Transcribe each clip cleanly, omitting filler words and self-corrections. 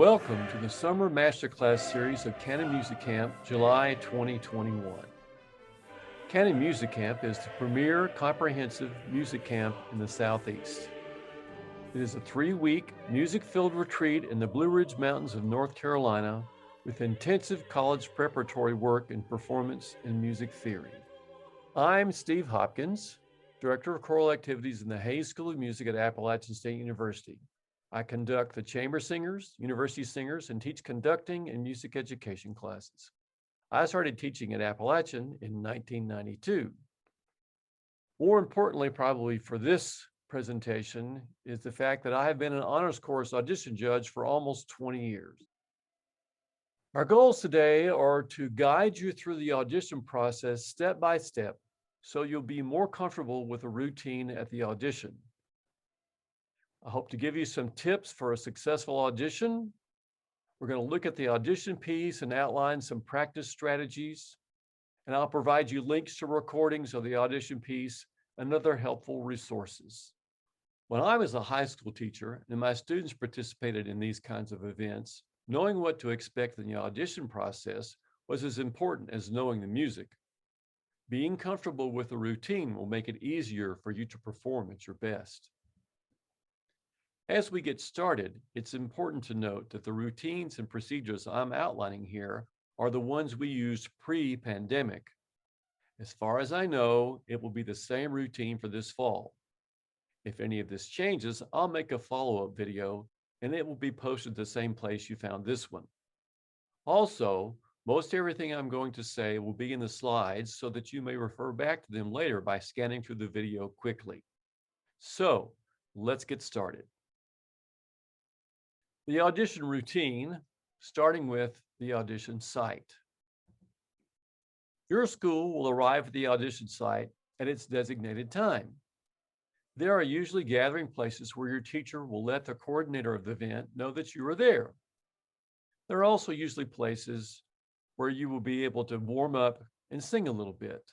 Welcome to the Summer Masterclass series of Canon Music Camp, July 2021. Canon Music Camp is the premier comprehensive music camp in the Southeast. It is a 3-week music-filled retreat in the Blue Ridge Mountains of North Carolina with intensive college preparatory work in performance and music theory. I'm Steve Hopkins, Director of Choral Activities in the Hayes School of Music at Appalachian State University. I conduct the chamber singers, university singers, and teach conducting and music education classes. I started teaching at Appalachian in 1992. More importantly, probably for this presentation, is the fact that I have been an honors course audition judge for almost 20 years. Our goals today are to guide you through the audition process step by step, so you'll be more comfortable with a routine at the audition. I hope to give you some tips for a successful audition. We're going to look at the audition piece and outline some practice strategies. And I'll provide you links to recordings of the audition piece and other helpful resources. When I was a high school teacher and my students participated in these kinds of events, knowing what to expect in the audition process was as important as knowing the music. Being comfortable with the routine will make it easier for you to perform at your best. As we get started, it's important to note that the routines and procedures I'm outlining here are the ones we used pre-pandemic. As far as I know, it will be the same routine for this fall. If any of this changes, I'll make a follow-up video and it will be posted the same place you found this one. Also, most everything I'm going to say will be in the slides so that you may refer back to them later by scanning through the video quickly. So, let's get started. The audition routine, starting with the audition site. Your school will arrive at the audition site at its designated time. There are usually gathering places where your teacher will let the coordinator of the event know that you are there. There are also usually places where you will be able to warm up and sing a little bit.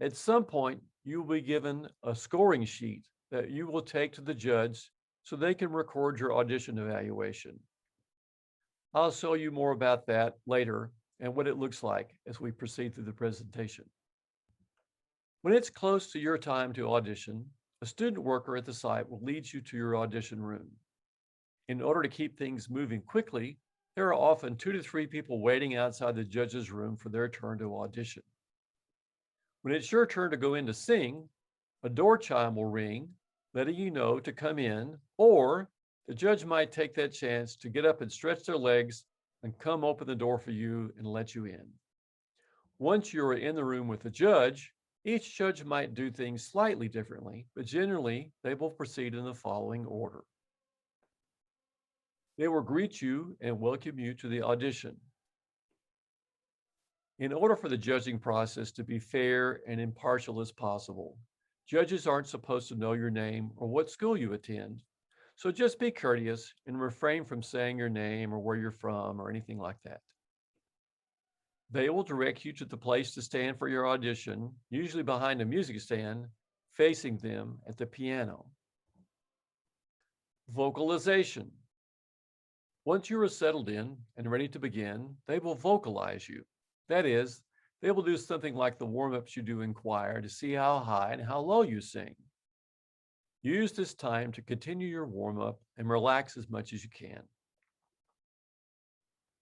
At some point, you will be given a scoring sheet that you will take to the judge so they can record your audition evaluation. I'll show you more about that later and what it looks like as we proceed through the presentation. When it's close to your time to audition, a student worker at the site will lead you to your audition room. In order to keep things moving quickly, there are often 2 to 3 people waiting outside the judge's room for their turn to audition. When it's your turn to go in to sing, a door chime will ring, letting you know to come in, or the judge might take that chance to get up and stretch their legs and come open the door for you and let you in. Once you're in the room with the judge, each judge might do things slightly differently, but generally they will proceed in the following order. They will greet you and welcome you to the audition. In order for the judging process to be fair and impartial as possible, judges aren't supposed to know your name or what school you attend, so just be courteous and refrain from saying your name or where you're from or anything like that. They will direct you to the place to stand for your audition, usually behind a music stand, facing them at the piano. Vocalization. Once you are settled in and ready to begin, they will vocalize you. That is, they will do something like the warm-ups you do in choir to see how high and how low you sing. Use this time to continue your warm-up and relax as much as you can.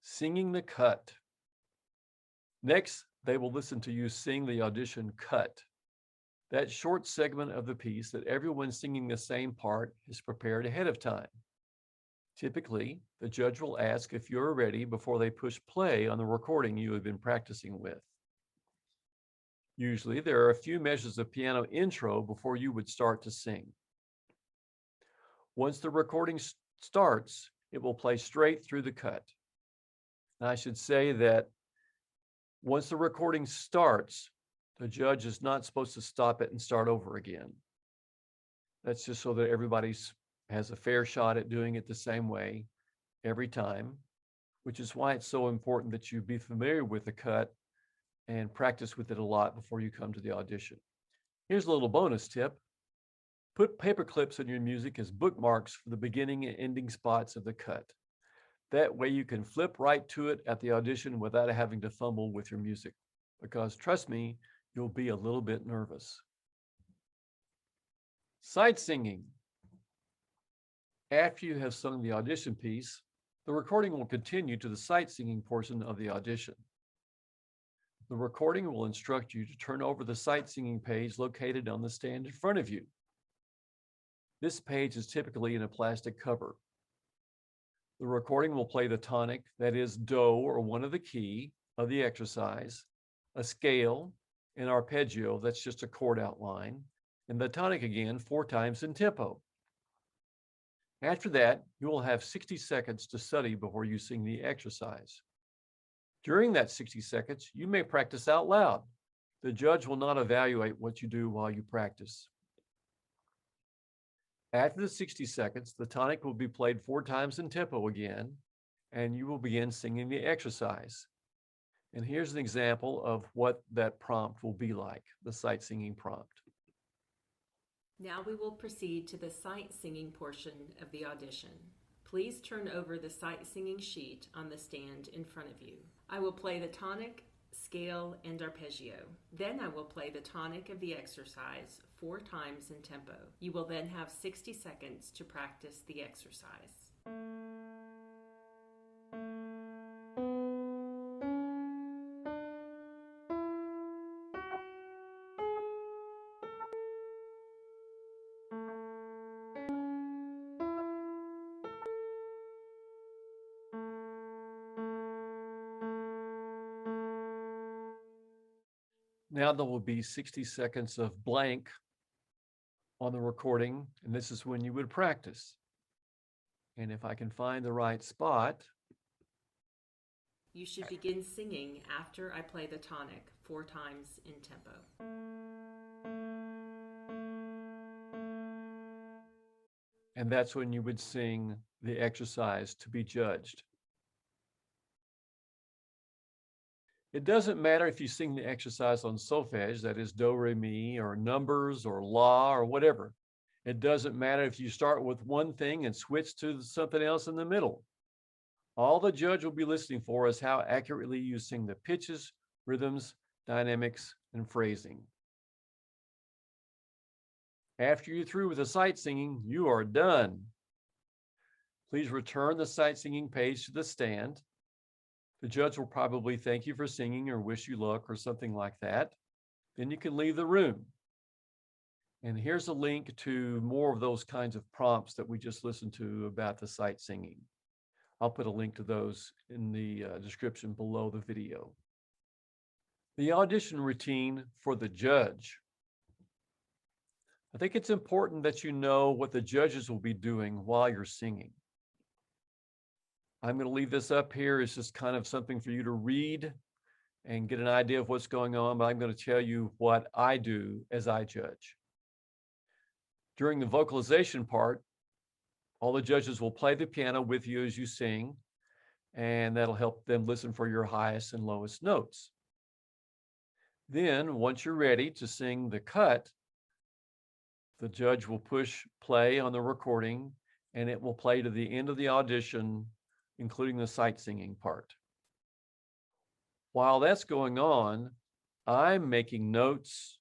Singing the cut. Next, they will listen to you sing the audition cut. That short segment of the piece that everyone singing the same part is prepared ahead of time. Typically, the judge will ask if you're ready before they push play on the recording you have been practicing with. Usually, there are a few measures of piano intro before you would start to sing. Once the recording starts, it will play straight through the cut. And I should say that once the recording starts, the judge is not supposed to stop it and start over again. That's just so that everybody has a fair shot at doing it the same way every time, which is why it's so important that you be familiar with the cut and practice with it a lot before you come to the audition. Here's a little bonus tip. Put paper clips in your music as bookmarks for the beginning and ending spots of the cut. That way you can flip right to it at the audition without having to fumble with your music, because trust me, you'll be a little bit nervous. Sight singing. After you have sung the audition piece, the recording will continue to the sight singing portion of the audition. The recording will instruct you to turn over the sight singing page located on the stand in front of you. This page is typically in a plastic cover. The recording will play the tonic, that is do or one of the key of the exercise, a scale, an arpeggio, that's just a chord outline, and the tonic again 4 times in tempo. After that, you will have 60 seconds to study before you sing the exercise. During that 60 seconds, you may practice out loud. The judge will not evaluate what you do while you practice. After the 60 seconds, the tonic will be played 4 times in tempo again, and you will begin singing the exercise. And here's an example of what that prompt will be like, the sight singing prompt. Now we will proceed to the sight singing portion of the audition. Please turn over the sight singing sheet on the stand in front of you. I will play the tonic, scale, and arpeggio. Then I will play the tonic of the exercise 4 times in tempo. You will then have 60 seconds to practice the exercise. Now there will be 60 seconds of blank on the recording, and this is when you would practice. And if I can find the right spot. You should begin singing after I play the tonic 4 times in tempo. And that's when you would sing the exercise to be judged. It doesn't matter if you sing the exercise on solfege, that is do, re, mi, or numbers, or la, or whatever. It doesn't matter if you start with one thing and switch to something else in the middle. All the judge will be listening for is how accurately you sing the pitches, rhythms, dynamics, and phrasing. After you're through with the sight singing, you are done. Please return the sight singing page to the stand. The judge will probably thank you for singing or wish you luck or something like that. Then you can leave the room. And here's a link to more of those kinds of prompts that we just listened to about the sight singing. I'll put a link to those in the description below the video. The audition routine for the judge. I think it's important that you know what the judges will be doing while you're singing. I'm going to leave this up here. It's just kind of something for you to read and get an idea of what's going on, but I'm going to tell you what I do as I judge. During the vocalization part, all the judges will play the piano with you as you sing, and that'll help them listen for your highest and lowest notes. Then, once you're ready to sing the cut, the judge will push play on the recording, and it will play to the end of the audition, including the sight singing part. While that's going on, I'm making notes.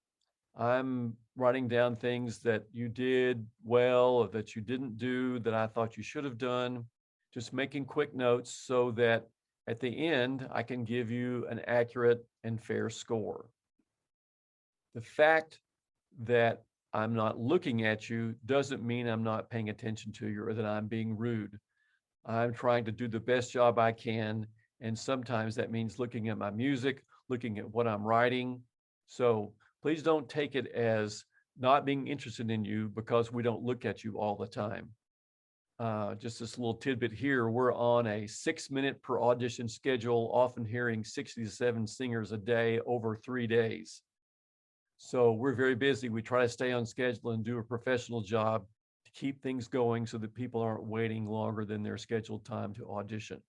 I'm writing down things that you did well or that you didn't do that I thought you should have done. Just making quick notes so that at the end, I can give you an accurate and fair score. The fact that I'm not looking at you doesn't mean I'm not paying attention to you or that I'm being rude. I'm trying to do the best job I can, and sometimes that means looking at my music, looking at what I'm writing. So please don't take it as not being interested in you because we don't look at you all the time. Just this little tidbit here, we're on a 6-minute per audition schedule, often hearing 67 singers a day over 3 days. So we're very busy. We try to stay on schedule and do a professional job to keep things going so that people aren't waiting longer than their scheduled time to audition.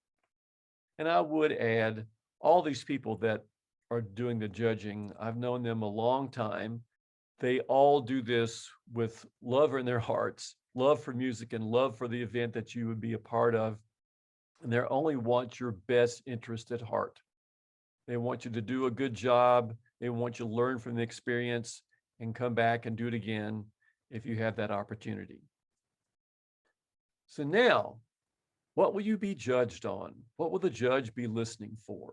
And I would add, all these people that are doing the judging, I've known them a long time. They all do this with love in their hearts, love for music and love for the event that you would be a part of. and they only want your best interest at heart. They want you to do a good job. They want you to learn from the experience and come back and do it again if you have that opportunity. So now, what will you be judged on? What will the judge be listening for?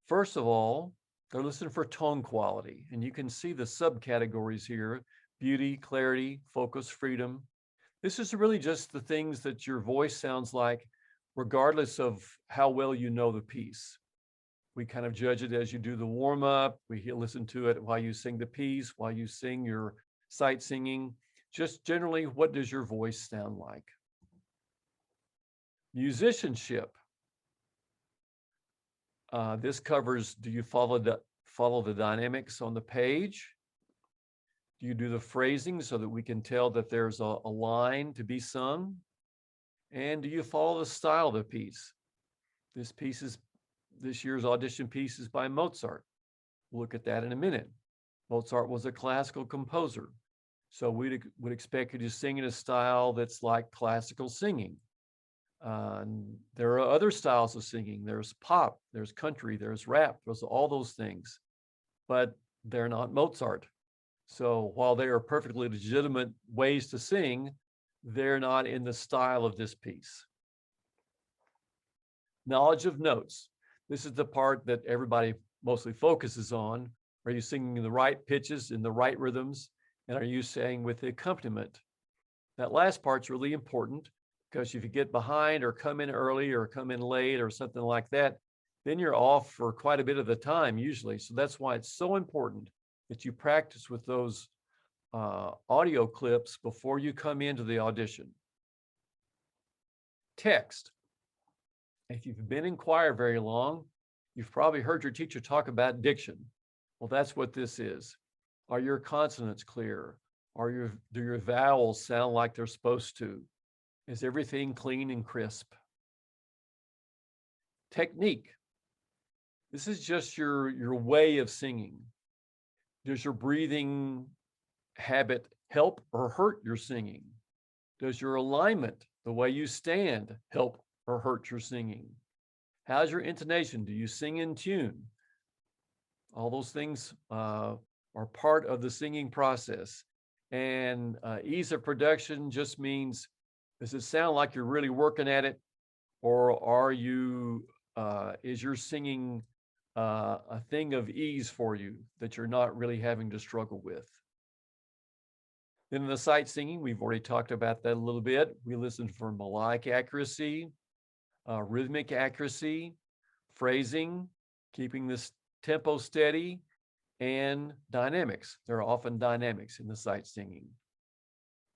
First of all, they're listening for tone quality, and you can see the subcategories here: beauty, clarity, focus, freedom. This is really just the things that your voice sounds like, regardless of how well you know the piece. We kind of judge it as you do the warm up. We listen to it while you sing the piece, while you sing your sight singing. Just generally, what does your voice sound like? Musicianship. This covers, do you follow the dynamics on the page? Do you do the phrasing so that we can tell that there's a line to be sung? And do you follow the style of the piece? This year's audition piece is by Mozart. We'll look at that in a minute. Mozart was a classical composer, so we would expect you to sing in a style that's like classical singing. There are other styles of singing. There's pop, there's country, there's rap, there's all those things, but they're not Mozart. So while they are perfectly legitimate ways to sing, they're not in the style of this piece. Knowledge of notes. This is the part that everybody mostly focuses on. Are you singing in the right pitches, in the right rhythms? And are you saying with the accompaniment? That last part's really important, because if you get behind or come in early or come in late or something like that, then you're off for quite a bit of the time usually. So that's why it's so important that you practice with those audio clips before you come into the audition. Text. If you've been in choir very long, you've probably heard your teacher talk about diction. Well, that's what this is. Are your consonants clear? Do your vowels sound like they're supposed to? Is everything clean and crisp? Technique. This is just your way of singing. Does your breathing habit help or hurt your singing? Does your alignment, the way you stand, help or hurt your singing? How's your intonation? Do you sing in tune? All those things are part of the singing process. And ease of production just means, does it sound like you're really working at it, or is your singing a thing of ease for you that you're not really having to struggle with? Then in the sight singing, we've already talked about that a little bit. We listen for melodic accuracy, rhythmic accuracy, phrasing, keeping this tempo steady, and dynamics. There are often dynamics in the sight singing.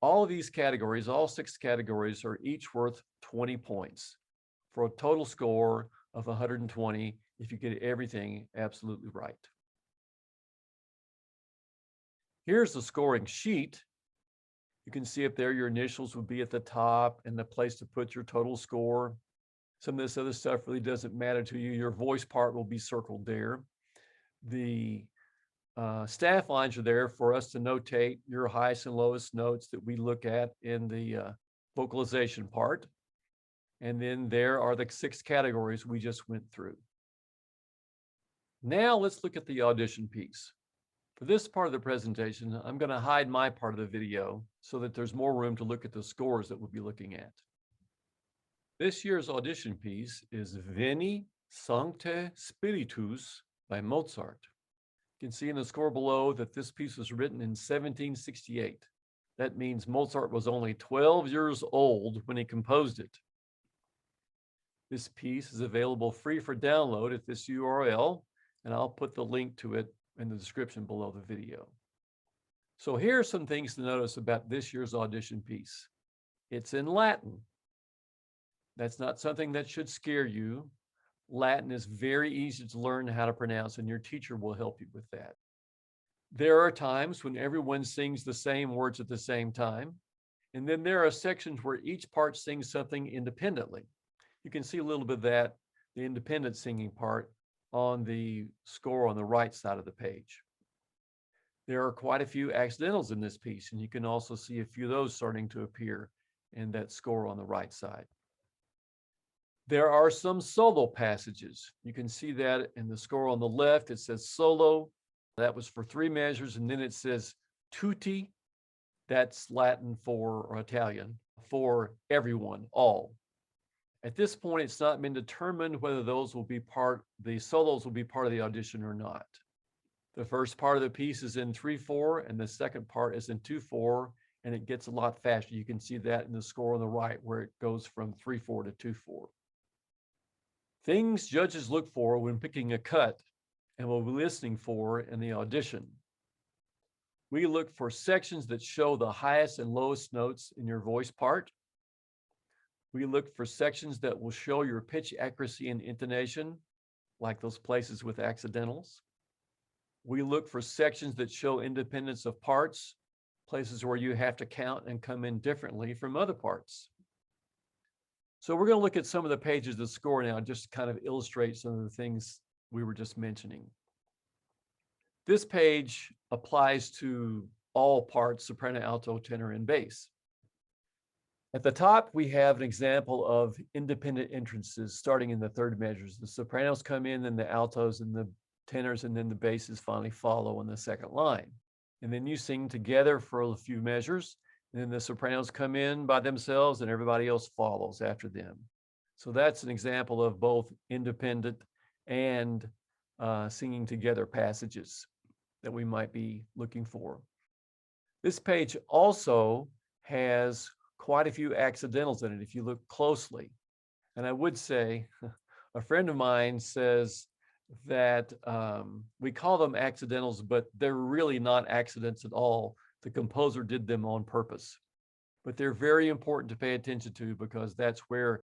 All of these categories, all 6 categories, are each worth 20 points for a total score of 120 if you get everything absolutely right. Here's the scoring sheet. You can see up there your initials would be at the top and the place to put your total score. Some of this other stuff really doesn't matter to you. Your voice part will be circled there. The staff lines are there for us to notate your highest and lowest notes that we look at in the vocalization part. And then there are the 6 categories we just went through. Now let's look at the audition piece. For this part of the presentation, I'm going to hide my part of the video so that there's more room to look at the scores that we'll be looking at. This year's audition piece is Veni Sancte Spiritus by Mozart. You can see in the score below that this piece was written in 1768. That means Mozart was only 12 years old when he composed it. This piece is available free for download at this URL, and I'll put the link to it in the description below the video. So here are some things to notice about this year's audition piece. It's in Latin. That's not something that should scare you. Latin is very easy to learn how to pronounce, and your teacher will help you with that. There are times when everyone sings the same words at the same time, and then there are sections where each part sings something independently. You can see a little bit of that, the independent singing part, on the score on the right side of the page. There are quite a few accidentals in this piece, and you can also see a few of those starting to appear in that score on the right side. There are some solo passages. You can see that in the score on the left. It says solo. That was for 3 measures. And then it says tutti. That's Latin for, or Italian, for everyone, all. At this point, it's not been determined whether those will be the solos will be part of the audition or not. The first part of the piece is in 3/4, and the second part is in 2/4, and it gets a lot faster. You can see that in the score on the right, where it goes from 3/4 to 2/4. Things judges look for when picking a cut and will be listening for in the audition. We look for sections that show the highest and lowest notes in your voice part. We look for sections that will show your pitch accuracy and intonation, like those places with accidentals. We look for sections that show independence of parts, places where you have to count and come in differently from other parts. So we're going to look at some of the pages of the score now, just to kind of illustrate some of the things we were just mentioning. This page applies to all parts, soprano, alto, tenor, and bass. At the top, we have an example of independent entrances starting in the 3rd measures. The sopranos come in, then the altos and the tenors, and then the basses finally follow in the 2nd line. And then you sing together for a few measures, and then the sopranos come in by themselves and everybody else follows after them. So that's an example of both independent and singing together passages that we might be looking for. This page also has quite a few accidentals in it if you look closely. And I would say, a friend of mine says that we call them accidentals, but they're really not accidents at all. The composer did them on purpose. But they're very important to pay attention to, because that's where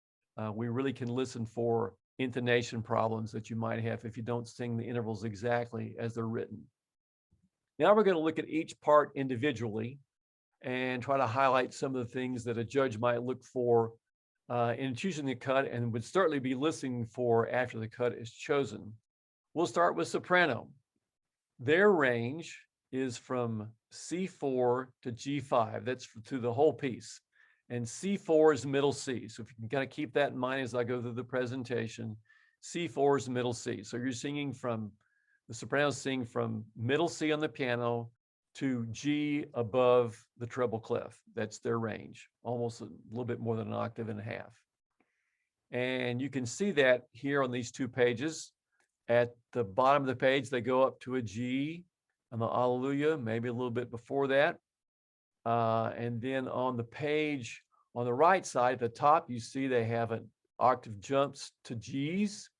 we really can listen for intonation problems that you might have if you don't sing the intervals exactly as they're written. Now we're going to look at each part individually and try to highlight some of the things that a judge might look for in choosing the cut, and would certainly be listening for after the cut is chosen. We'll start with soprano. Their range is from C4 to G5. That's through the whole piece. And C4 is middle C. So if you can kind of keep that in mind as I go through the presentation, C4 is middle C. So you're singing from, the sopranos sing from middle C on the piano to G above the treble clef. That's their range, almost a little bit more than an octave and a half. And you can see that here on these 2 pages. At the bottom of the page, they go up to a G on the Alleluia, maybe a little bit before that. And then on the page on the right side, at the top, you see they have an octave jumps to Gs.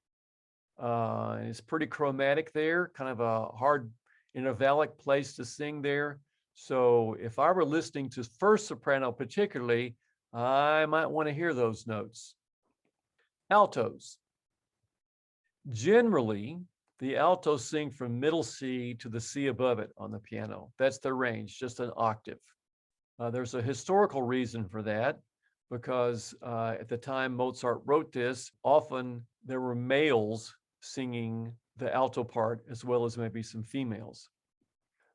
And it's pretty chromatic there, kind of a hard intervallic place to sing there. So if I were listening to first soprano particularly, I might want to hear those notes. Altos. Generally, the altos sing from middle C to the C above it on the piano. That's their range, just an octave. There's a historical reason for that, because at the time Mozart wrote this, often there were males singing the alto part as well as maybe some females.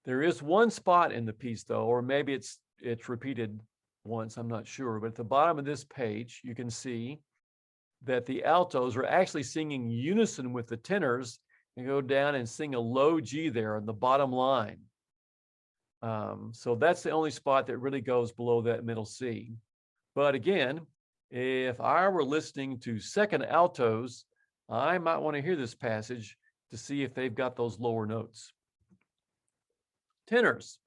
There is one spot in the piece though, or maybe it's repeated once, I'm not sure, but at the bottom of this page, you can see that the altos are actually singing unison with the tenors and go down and sing a low G there on the bottom line. So that's the only spot that really goes below that middle C. But again, if I were listening to second altos, I might want to hear this passage to see if they've got those lower notes. Tenors.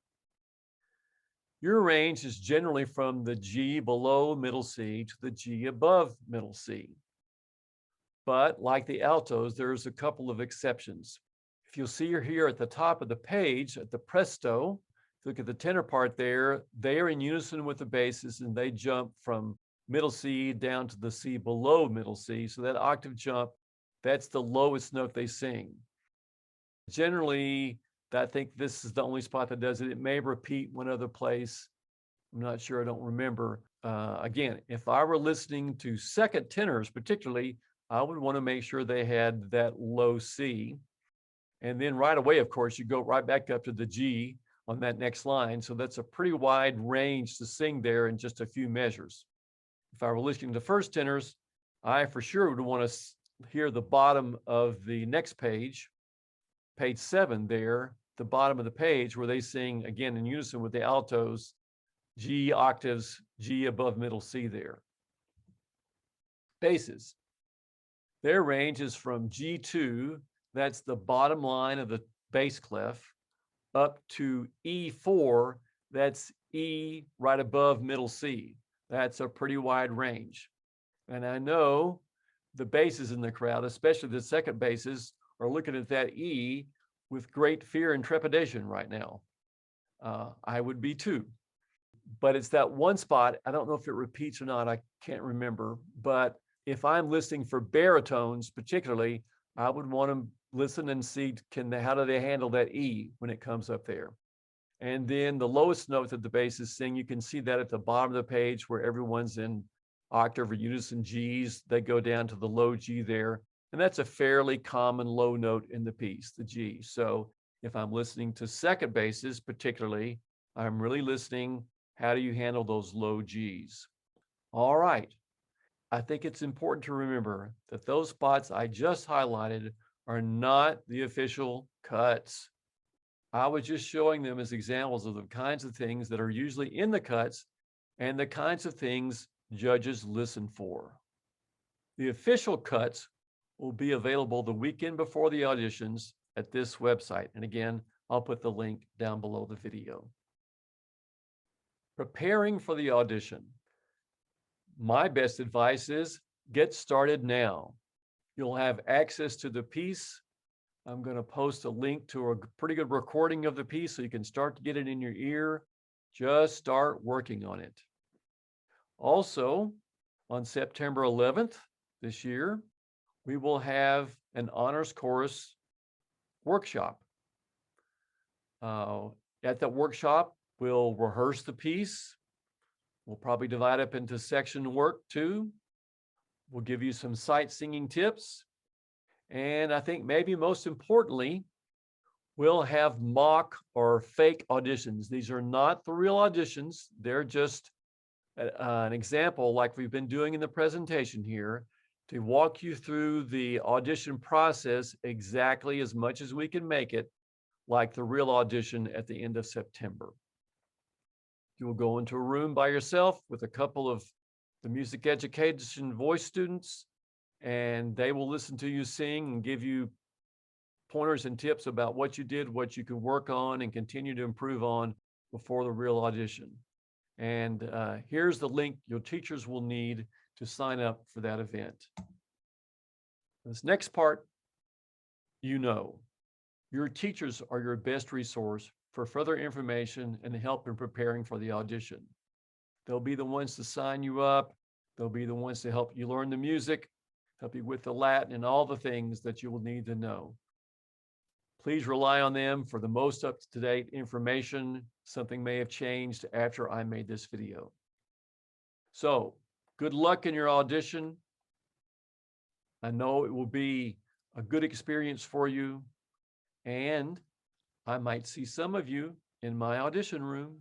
Your range is generally from the G below middle C to the G above middle C. But like the altos, there's a couple of exceptions. If you'll see here at the top of the page, at the presto, look at the tenor part there, they are in unison with the basses and they jump from middle C down to the C below middle C. So that octave jump, that's the lowest note they sing. Generally, I think this is the only spot that does it. It may repeat one other place. I'm not sure, I don't remember. Again, if I were listening to second tenors particularly, I would want to make sure they had that low C. And then right away, of course, you go right back up to the G on that next line. So that's a pretty wide range to sing there in just a few measures. If I were listening to first tenors, I for sure would want to hear the bottom of the next page, page 7 there, the bottom of the page where they sing again in unison with the altos, G octaves, G above middle C there. Basses. Their range is from G2, that's the bottom line of the bass clef, up to E4, that's E right above middle C. That's a pretty wide range. And I know the basses in the crowd, especially the second basses, are looking at that E with great fear and trepidation right now. I would be too. But it's that one spot, I don't know if it repeats or not, I can't remember, but if I'm listening for baritones particularly, I would want to listen and see how do they handle that E when it comes up there. And then the lowest note that the basses sing, you can see that at the bottom of the page where everyone's in octave or unison Gs, they go down to the low G there. And that's a fairly common low note in the piece, the G. So if I'm listening to second basses particularly, I'm really listening, how do you handle those low Gs? All right. I think it's important to remember that those spots I just highlighted are not the official cuts. I was just showing them as examples of the kinds of things that are usually in the cuts and the kinds of things judges listen for. The official cuts will be available the weekend before the auditions at this website. And again, I'll put the link down below the video. Preparing for the audition. My best advice is get started now. You'll have access to the piece. I'm going to post a link to a pretty good recording of the piece so you can start to get it in your ear. Just start working on it. Also, on September 11th this year, we will have an honors chorus workshop. At that workshop, we'll rehearse the piece. We'll probably divide up into section work too. We'll give you some sight singing tips. And I think maybe most importantly, we'll have mock or fake auditions. These are not the real auditions. They're just an example like we've been doing in the presentation here to walk you through the audition process exactly as much as we can make it like the real audition at the end of September. You will go into a room by yourself with a couple of the music education voice students, and they will listen to you sing and give you pointers and tips about what you did, what you can work on and continue to improve on before the real audition. And here's the link your teachers will need to sign up for that event. This next part, your teachers are your best resource for further information and help in preparing for the audition. They'll be the ones to sign you up. They'll be the ones to help you learn the music, help you with the Latin and all the things that you will need to know. Please rely on them for the most up-to-date information. Something may have changed after I made this video. So, good luck in your audition. I know it will be a good experience for you, and I might see some of you in my audition room.